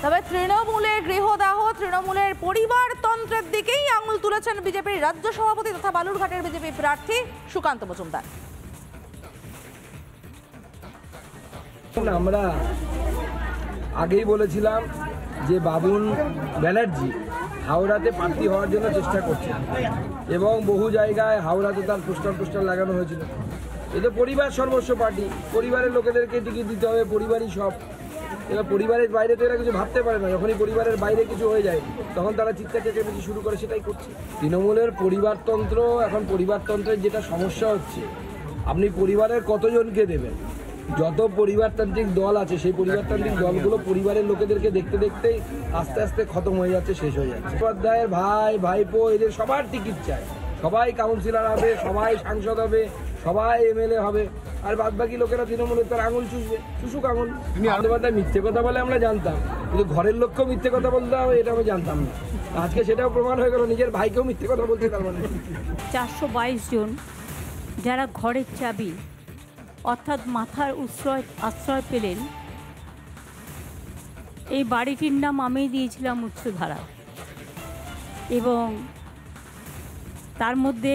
তবে তৃণমূলের গৃহদাহ, তৃণমূলের পরিবারতন্ত্রের দিকেই আঙুল তুলেছেন বিজেপির রাজ্য সভাপতি তথা বালুরঘাটের বিজেপি প্রার্থী সুকান্ত মজুমদার। আমরা আগেই বলেছিলাম যে বাবুল ব্যানার্জি হাওড়াতে প্রার্থী হওয়ার জন্য চেষ্টা করছে এবং বহু জায়গায় হাওড়াতে তার পোস্টার লাগানো হয়েছিল। এ তো পরিবার সর্বস্ব পার্টি, পরিবারের লোকেদেরকে টিকিট দিতে হবে, পরিবারই সব। এবার পরিবারের বাইরে তো এরা কিছু ভাবতে পারে না, যখনই পরিবারের বাইরে কিছু হয়ে যায় তখন তারা চিৎকার চেঁচামেচি শুরু করে, সেটাই করছে তৃণমূলের পরিবারতন্ত্র। এখন পরিবারতন্ত্রের যেটা সমস্যা হচ্ছে, আপনি পরিবারের কতজনকে দেবেন? যত পরিবারতান্ত্রিক দল আছে সেই পরিবারতান্ত্রিক দলগুলো পরিবারের লোকেদেরকে দেখতে দেখতেই আস্তে আস্তে খতম হয়ে যাচ্ছে, শেষ হয়ে যাচ্ছে। উপাধ্যায়ের ভাই ভাইপো এদের সবার টিকিট চায়, সবাই কাউন্সিলর হবে, সবাই সাংসদ হবে, সবাই এমএলএ হবে, আর বাদ বাকি লোকেরা তৃণমূলের তার আঙুল চুষবে, চুষুক আঙুল। বন্দ্যোপাধ্যায় মিথ্যে কথা বলে আমরা জানতাম, কিন্তু ঘরের লোককেও মিথ্যে কথা বলতে হবে এটা আমি জানতাম না। আজকে সেটাও প্রমাণ হয়ে গেল, নিজের ভাইকেও মিথ্যে কথা বলতে। তার মানে 422 জন যারা ঘরের চাবি অর্থাৎ মাথার আশ্রয় পেলেন, এই বাড়িটির নাম আমি দিয়েছিলাম উচ্চধারা। এবং তার মধ্যে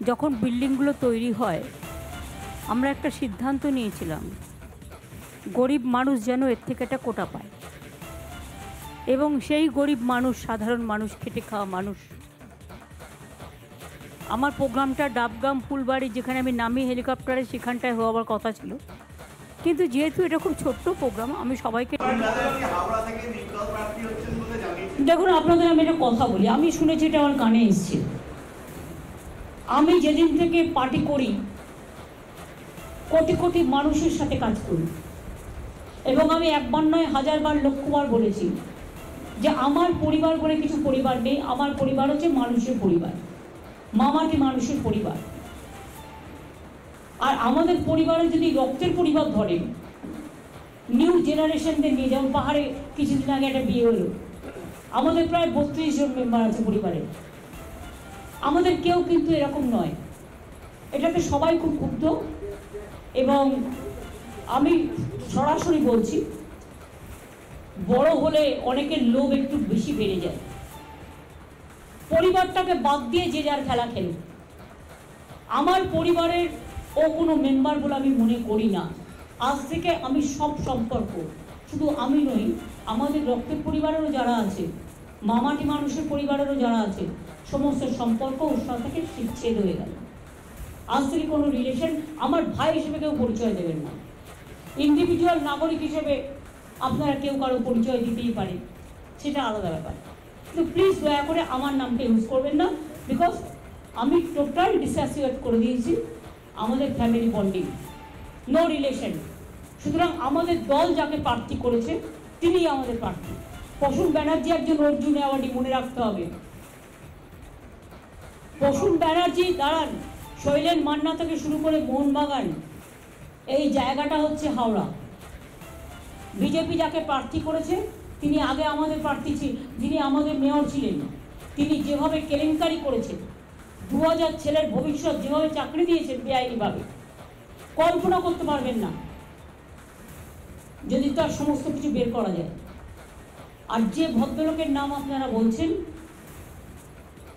যখন বিল্ডিংগুলো তৈরি হয় আমরা একটা সিদ্ধান্ত নিয়েছিলাম, গরিব মানুষ যেন এর থেকে একটা কোটা পায়। এবং সেই গরিব মানুষ, সাধারণ মানুষ, খেটে খাওয়া মানুষ, আমার প্রোগ্রামটা ডাবগ্রাম ফুলবাড়ি, যেখানে আমি নামি হেলিকপ্টারে, সেখানটায় হওয়ার কথা ছিল, কিন্তু যেহেতু এটা খুব ছোট্ট প্রোগ্রাম, আমি সবাইকে দেখুন, আপনাদের আমি একটা কথা বলি, আমি শুনেছি, এটা আমার কানে এসছে। আমি যেদিন থেকে পার্টি করি কোটি কোটি মানুষের সাথে কাজ করি, এবং আমি একবার নয় হাজারবার লক্ষবার বলেছি যে আমার পরিবার বলে কিছু পরিবার নেই, আমার পরিবার হচ্ছে মানুষের পরিবার, মামাটি মানুষের পরিবার। আর আমাদের পরিবারে যদি রক্তের পরিবার ধরেন, নিউ জেনারেশনদের নিয়ে, যেমন পাহাড়ে কিছুদিন আগে একটা বিয়ে হলো, আমাদের প্রায় 32 জন মেম্বার আছে পরিবারে। আমাদের কেউ কিন্তু এরকম নয়, এটাতে সবাই খুব ক্ষুব্ধ। এবং আমি সরাসরি বলছি, বড় হলে অনেকের লোভ একটু বেশি বেড়ে যায়। পরিবারটাকে বাদ দিয়ে যে যার খেলা খেলে, আমার পরিবারের ও কোনো মেম্বার বলে আমি মনে করি না। আজ থেকে আমি সব সম্পর্ক, শুধু আমি নই, আমাদের রক্তের পরিবারেরও যারা আছে, মামাটি মানুষের পরিবারেরও যারা আছে, সমস্ত সম্পর্ক ওর থেকে শিচ্ছেদ হয়ে গেল। আজ থেকে কোনো রিলেশন, আমার ভাই হিসেবে কেউ পরিচয় দেবেন না। ইন্ডিভিজুয়াল নাগরিক হিসেবে আপনারা কেউ কারো পরিচয় দিতেই পারে, সেটা আলাদা ব্যাপার, কিন্তু প্লিজ দয়া করে আমার নামটা ইউজ করবেন না, বিকজ আমি টোটাল ডিসঅ্যাসোসিয়েট করে দিয়েছি আমাদের ফ্যামিলি বন্ডিং, নো রিলেশন। সুতরাং আমাদের দল যাকে প্রার্থী করেছে তিনিই আমাদের প্রার্থী। প্রসূন ব্যানার্জি একজন অর্জুন অ্যাওয়ার্ডি, মনে রাখতে হবে। প্রসূন ব্যানার্জি দাঁড়ান, শৈলেন মান্না থেকে শুরু করে মোহনবাগান, এই জায়গাটা হচ্ছে হাওড়া। বিজেপি যাকে প্রার্থী করেছে তিনি আগে আমাদের প্রার্থী ছিলেন, যিনি আমাদের মেয়র ছিলেন, তিনি যেভাবে কেলেঙ্কারি করেছেন, 2000 ছেলের ভবিষ্যৎ যেভাবে চাকরি দিয়েছেন বেআইনিভাবে, কল্পনা করতে পারবেন না যদি তার সমস্ত কিছু বের করা যায়। আর যে ভদ্রলোকের নাম আপনারা বলছেন,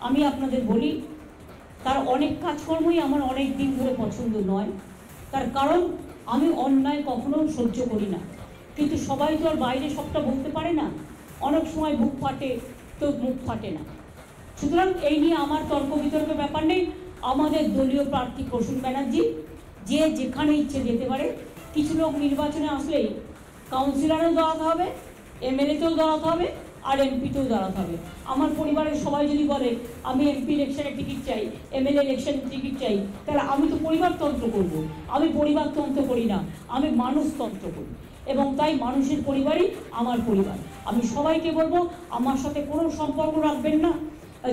আমি আপনাদের বলি, তার অনেক কাজকর্মই আমার অনেক দিন ধরে পছন্দ নয়। তার কারণ আমি অন্যায় কখনো সহ্য করি না, কিন্তু সবাই তো আর বাইরে সবটা বলতে পারে না, অনেক সময় বুক ফাটে তো মুখ ফাটে না। সুতরাং এই নিয়ে আমার তর্ক বিতর্কের ব্যাপার নেই। আমাদের দলীয় প্রার্থী প্রসূন ব্যানার্জি, যে যেখানে ইচ্ছে যেতে পারে। কিছু লোক নির্বাচনে আসলেই কাউন্সিলরেও দাঁড়াতে হবে, এমএলএতেও দাঁড়াতে হবে, আর এমপিতেও দাঁড়াতে হবে। আমার পরিবারের সবাই যদি বলে আমি এমপি ইলেকশনের টিকিট চাই, এমএলএ ইলেকশনের টিকিট চাই, তাহলে আমি তো পরিবারতন্ত্র করব। আমি পরিবারতন্ত্র করি না, আমি মানুষতন্ত্র করি, এবং তাই মানুষের পরিবারই আমার পরিবার। আমি সবাইকে বলবো আমার সাথে কোনো সম্পর্ক রাখবেন না,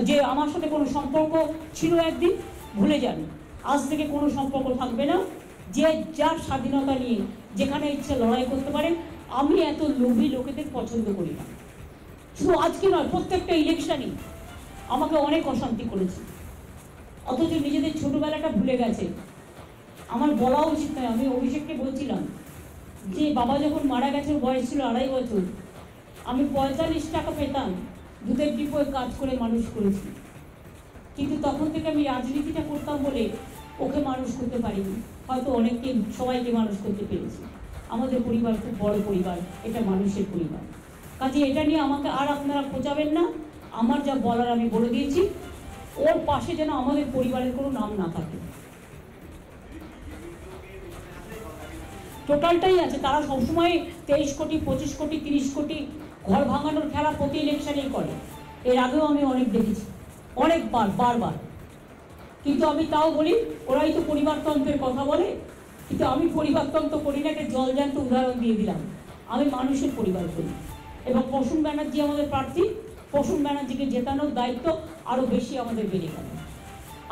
যে আমার সাথে কোনো সম্পর্ক ছিল একদিন, ভুলে যান, আজ থেকে কোনো সম্পর্ক থাকবে না। যে যার স্বাধীনতা নিয়ে যেখানে ইচ্ছে লড়াই করতে পারে। আমি এত লোভী লোকেদের পছন্দ করি না, শুধু আজকে নয়, প্রত্যেকটা ইলেকশনই আমাকে অনেক অশান্তি করেছে, অথচ নিজেদের ছোটবেলাটা ভুলে গেছে। আমার বলা উচিত নয়, আমি অভিষেককে বলছিলাম যে বাবা যখন মারা গেছে বয়স ছিল 2.5 বছর, আমি 45 টাকা পেতাম, দুধের ডিপোয় কাজ করে মানুষ করেছি, কিন্তু তখন থেকে আমি রাজনীতিটা করতাম বলে ওকে মানুষ করতে পারিনি, হয়তো অনেককে সবাইকে মানুষ করতে পেরেছি। আমাদের পরিবার খুব বড় পরিবার, এটা মানুষের পরিবার, কাজে এটা নিয়ে আমাকে আর আপনারা খোঁজাবেন না। আমার যা বলার আমি বলে দিয়েছি, ওর পাশে যেন আমাদের পরিবারের কোনো নাম না থাকে। টোটালটাই আছে, তারা সবসময় 23 কোটি 25 কোটি 30 কোটি ঘর ভাঙানোর খেলা প্রতি ইলেকশনেই করে। এর আগেও আমি অনেক দেখেছি, অনেকবার, বারবার। কিন্তু আমি তাও বলি, ওরাই তো পরিবারতন্ত্রের কথা বলে, কিন্তু আমি পরিবারতন্ত্র করি না। একটা জলজ্যান্ত উদাহরণ দিয়ে দিলাম, আমি মানুষের পরিবার করি। এবং প্রসূন ব্যানার্জি আমাদের প্রার্থী, প্রসূন ব্যানার্জিকে জেতানোর দায়িত্ব আরও বেশি আমাদের বেড়ে গেল।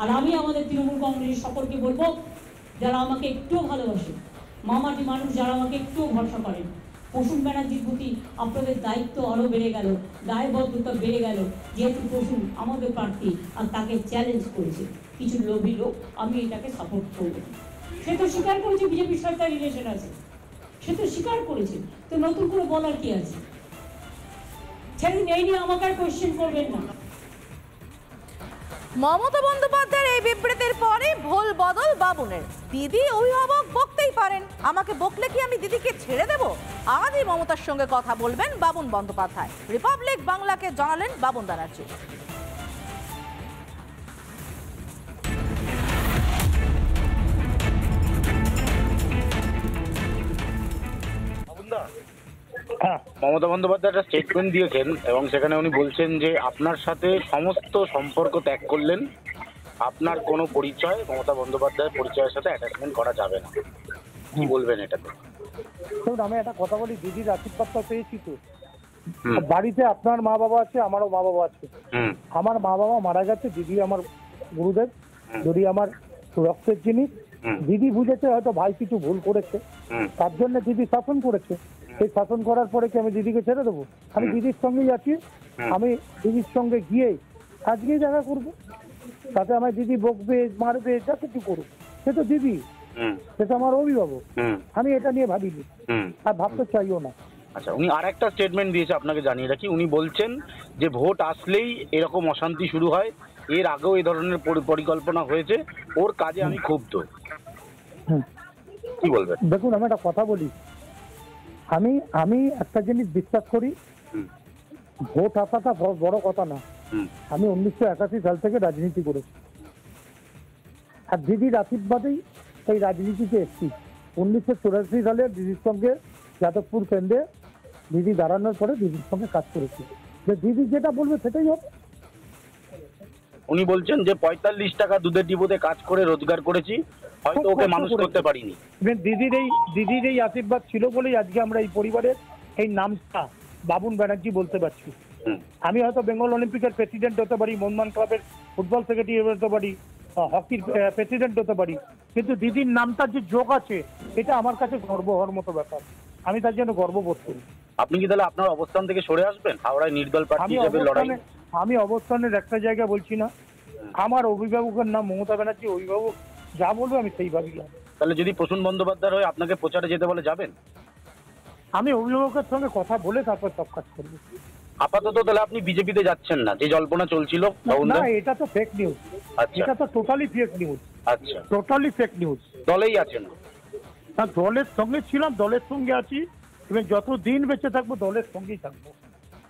আর আমি আমাদের তৃণমূল কংগ্রেসের সকলকে বলবো, যারা আমাকে একটুও ভালোবাসে, মামাটি মানুষ যারা আমাকে একটুও ভরসা করেন, প্রসূন ব্যানার্জির প্রতি আপনাদের দায়িত্ব আরও বেড়ে গেল, দায়বদ্ধতা বেড়ে গেল, যেহেতু প্রসূন আমাদের প্রার্থী আর তাকে চ্যালেঞ্জ করেছে কিছু লোভী লোক। আমি এটাকে সাপোর্ট করব। সে তো স্বীকার করেছে বিজেপির সাথে তার রিলেশন আছে, সে তো স্বীকার করেছে, তো নতুন করে বলার কি আছে? সেদিন এই নিয়ে আমাকে আর কোয়েশ্চেন করবেন না। মমতা বন্দ্যোপাধ্যায়ের এই বিবৃতির পরে ভোল বদল বাবুনের। দিদি অভিভাবক বকতেই পারেন, আমাকে বকলে কি আমি দিদিকে ছেড়ে দেব? আজই মমতার সঙ্গে কথা বলবেন বাবুন বন্দ্যোপাধ্যায়, রিপাবলিক বাংলাকে জানালেন বাবুন ব্যানার্জি। মমতা বন্দ্যোপাধ্যায় একটা স্টেটমেন্ট দিয়েছেন এবং সেখানে উনি বলছেন যে আপনার সাথে সমস্ত সম্পর্ক ত্যাগ করলেন, আপনার কোনো পরিচয় মমতা বন্দ্যোপাধ্যায়ের পরিচয়ের সাথে অ্যাটাচমেন্ট করা যাবে না। কি বলবেন এটাতে? দেখুন, আমি একটা কথা বলি, দিদির আশীর্বাদটা পেয়েছি তো। বাড়িতে আপনার মা বাবা আছে, আমারও মা বাবা আছে। আমার মা বাবা মারা গেছে, দিদি আমার গুরুদেব, দিদি আমার রক্তের জিনিস। দিদি বুঝেছে হয়তো ভাই কিছু ভুল করেছে, তার জন্য দিদি শাসন করেছে। সেই শাসন করার পরে কি আমি দিদিকে ছেড়ে দেবো? আমি দিদির সঙ্গেই আছি, আমি দিদির সঙ্গে গিয়ে আজকেই দেখা করবো। তাতে আমার দিদি বকবে, মারবে, যা কিছু করুক, সে তো দিদি, সেটা আমার অভিভাবক। আমি এটা নিয়ে ভাবিনি আর ভাবতে চাইও না। আচ্ছা, উনি আর একটা স্টেটমেন্ট দিয়েছে, আপনাকে জানিয়ে রাখি। উনি বলছেন যে ভোট আসলেই এরকম অশান্তি শুরু হয়, এর আগেও এই ধরনের পরিকল্পনা হয়েছে, ওর কাজে আমি ক্ষুব্ধ। কি বলবেন? দেখুন, আমি একটা কথা বলি, আমি একটা জিনিস বিশ্বাস করি, ভোট আসাটা বড় কথা না। আমি 1981 সাল থেকে রাজনীতি করেছি, আর দিদির আশীর্বাদেই এই রাজনীতিতে এসেছি। 1984 সালে দিদির সঙ্গে যাদবপুর কেন্দ্রে দিদি দাঁড়ানোর পরে দিদির সঙ্গে কাজ করেছি, যে দিদি যেটা বলবে সেটাই হবে। উনি বলছেন যে 45 টাকা দুধের ডিপোতে কাজ করে রোজগার করেছি, হয়তো ওকে মানুষ করতে পারিনি। দিদির এই আশীর্বাদ ছিল বলেই আজকে আমরা এই পরিবারের এই নামটা বাবুন ব্যানার্জি বলতে পারছি। আমি হয়তো বেঙ্গল অলিম্পিকের প্রেসিডেন্ট হতে পারি, মোহনবাগান ক্লাবের ফুটবল সেক্রেটারি হতে পারি, হকির প্রেসিডেন্ট হতে পারি, কিন্তু দিদির নামটার যে যোগ আছে, এটা আমার কাছে গর্ব হওয়ার মতো ব্যাপার। আমি তার জন্য গর্ববোধ করি। আপনি কি তাহলে আপনার অবস্থান থেকে সরে আসবেন? হাওড়ায় নির্দল প্রার্থী হিসেবে লড়াই। আমি অবস্থানের একটা জায়গা বলছি না, আমার অভিভাবকের নাম মমতা ব্যানার্জি, অভিভাবক যা বলবে আমি সেইভাবেই যাব। তাহলে যদি প্রসূন বন্দ্যোপাধ্যায় হয়ে আপনাকে প্রচারে যেতে বলে যাবেন? আমি অভিভাবকের সঙ্গে কথা বলে তারপর সব কাজ করবো। আপাতত তাহলে আপনি বিজেপিতে যাচ্ছেন না, যে জল্পনা চলছিল? না, এটা তো ফেক নিউজ। আচ্ছা, এটা তো টোটালি ফেক নিউজ। আচ্ছা, টোটালি ফেক নিউজ। দলেই আছেন? দলের সঙ্গে ছিলাম, দলের সঙ্গে আছি, এবং যত দিন বেঁচে থাকবো দলের সঙ্গেই থাকবো।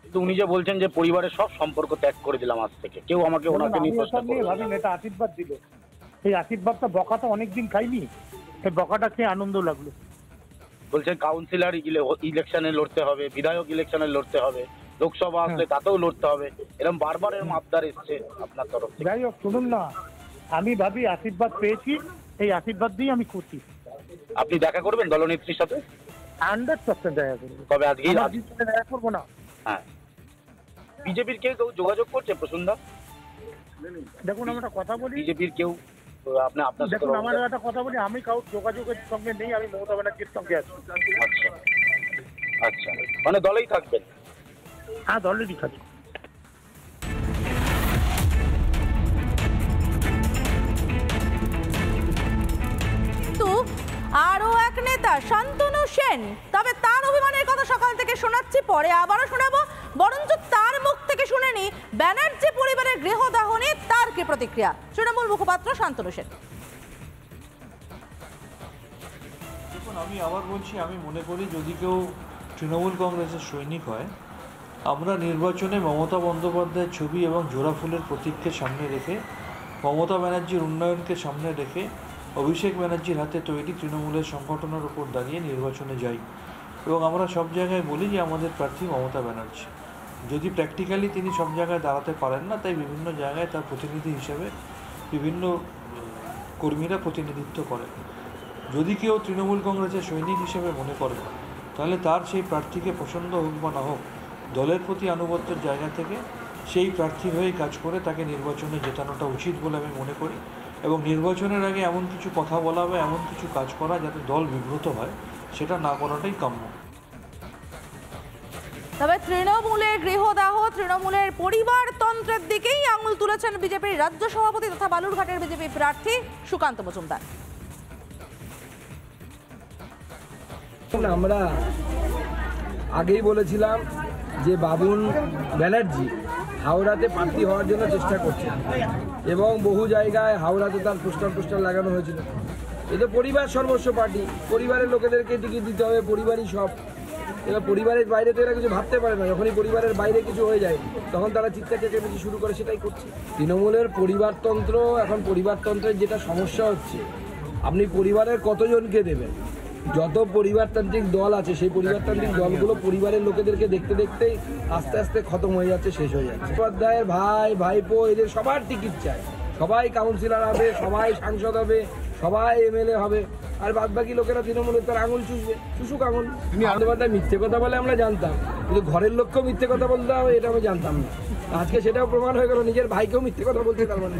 কিন্তু উনি যে বলছেন যে পরিবারের সব সম্পর্ক ত্যাগ করে দিলাম আজ থেকে, কেউ আমাকে ওনাকে নিয়ে প্রশ্ন করবে না। ভাবেন, এটা আশীর্বাদ দিল, এই আশীর্বাদটা বকাটা অনেকদিন খাইনি, এই বকাটা খেয়ে আনন্দ লাগলো। বলছে কাউন্সিলর ইলেকশনে লড়তে হবে, বিধায়ক ইলেকশনে লড়তে হবে, লোকসভা আসলে তাতেও লড়তে হবে, এরকম বারবার এরকম আবদার এসছে আপনার তরফ থেকে। যাই হোক, শুনুন না, আমি ভাবি আশীর্বাদ পেয়েছি, এই আশীর্বাদ দিয়ে আমি খুশি। আপনি দেখা করবেন দলনেত্রীর সাথে? 100% দেখা করবো। তবে আজকেই দেখা করবো না? হ্যাঁ। বিজেপির কেউ যোগাযোগ করছে প্রসূনদা? দেখুন, আমি একটা কথা বলি, বিজেপির কেউ আপনার দেখুন, আমার একটা কথা বলি, আমি কারোর যোগাযোগের সঙ্গে নেই, আমি মমতা ব্যানার্জির সঙ্গে আছি। আচ্ছা, আচ্ছা, মানে দলেই থাকবেন? হ্যাঁ, দলেরই থাকি। কিন্তু আরও এক নেতা শান্তনু সেন, তবে তার অভিমানের কথা সকাল থেকে শোনাচ্ছি, পরে আবারও শোনাবো, বরঞ্চ তার মুখ থেকে শুনে নি ব্যানার্জি পরিবারের গৃহদাহনে তার কি প্রতিক্রিয়া। তৃণমূল মুখপাত্র শান্তনু সেন। দেখুন, আমি আবার বলছি, আমি মনে করি যদি কেউ তৃণমূল কংগ্রেসের সৈনিক হয়, আমরা নির্বাচনে মমতা বন্দ্যোপাধ্যায়ের ছবি এবং জোড়া ফুলের প্রতীককে সামনে রেখে, মমতা ব্যানার্জির উন্নয়নকে সামনে রেখে, অভিষেক ব্যানার্জির হাতে তৈরি তৃণমূলের সংগঠনের উপর দাঁড়িয়ে নির্বাচনে যাই এবং আমরা সব জায়গায় বলি যে আমাদের প্রার্থী মমতা ব্যানার্জি। যদি প্র্যাকটিক্যালি তিনি সব জায়গায় দাঁড়াতে পারেন না, তাই বিভিন্ন জায়গায় তার প্রতিনিধি হিসেবে বিভিন্ন কর্মীরা প্রতিনিধিত্ব করেন। যদি কেউ তৃণমূল কংগ্রেসের সৈনিক হিসেবে মনে করে, তাহলে তার সেই প্রার্থীকে পছন্দ হোক বা না হোক, দলের প্রতি আনুগত্যের জায়গা থেকে সেই প্রার্থীর হয়ে কাজ করে তাকে নির্বাচনে জেতানোটা উচিত বলে আমি মনে করি। এবং নির্বাচনের আগে এমন কিছু কথা বলা বা এমন কিছু কাজ করা যাতে দল বিব্রত হয়, সেটা না করাটাই কাম্য। তবে তৃণমূলের গৃহদাহ, তৃণমূলের পরিবারতন্ত্রের দিকেই আঙুল তুলেছেন বিজেপির রাজ্য সভাপতি তথা বালুরঘাটের বিজেপি প্রার্থী সুকান্ত মজুমদার। আমরা আগেই বলেছিলাম যে বাবুন ব্যানার্জি হাওড়াতে প্রার্থী হওয়ার জন্য চেষ্টা করছে এবং বহু জায়গায় হাওড়াতে তার পোস্টার লাগানো হয়েছিল। এ তো পরিবার সর্বস্ব পার্টি, পরিবারের লোকেদেরকে টিকিট দিতে হবে, পরিবারই সব। এবার পরিবারের বাইরে তো এরা কিছু ভাবতে পারে না, যখনই পরিবারের বাইরে কিছু হয়ে যায় তখন তারা চিৎকার চেঁচামেচি শুরু করে, সেটাই করছে তৃণমূলের পরিবারতন্ত্র। এখন পরিবারতন্ত্রের যেটা সমস্যা হচ্ছে, আপনি পরিবারের কতজনকে দেবেন? যত পরিবারতান্ত্রিক দল আছে সেই পরিবারতান্ত্রিক দলগুলো পরিবারের লোকেদেরকে দেখতে দেখতেই আস্তে আস্তে খতম হয়ে যাচ্ছে, শেষ হয়ে যাচ্ছে। উপাধ্যায়ের ভাই ভাইপো এদের সবার টিকিট চায়, সবাই কাউন্সিলর হবে, সবাই সাংসদ হবে, সবাই এমএলএ হবে, আর বাদ বাকি লোকেরা তৃণমূলের তার আঙুল চুষবে, চুষুক আঙুল। বন্দ্যোপাধ্যায় মিথ্যে কথা বলে আমরা জানতাম, কিন্তু ঘরের লোককেও মিথ্যে কথা বলতে হবে এটা আমি জানতাম না। আজকে সেটাও প্রমাণ হয়ে গেল, নিজের ভাইকেও মিথ্যে কথা বলতে তার মানে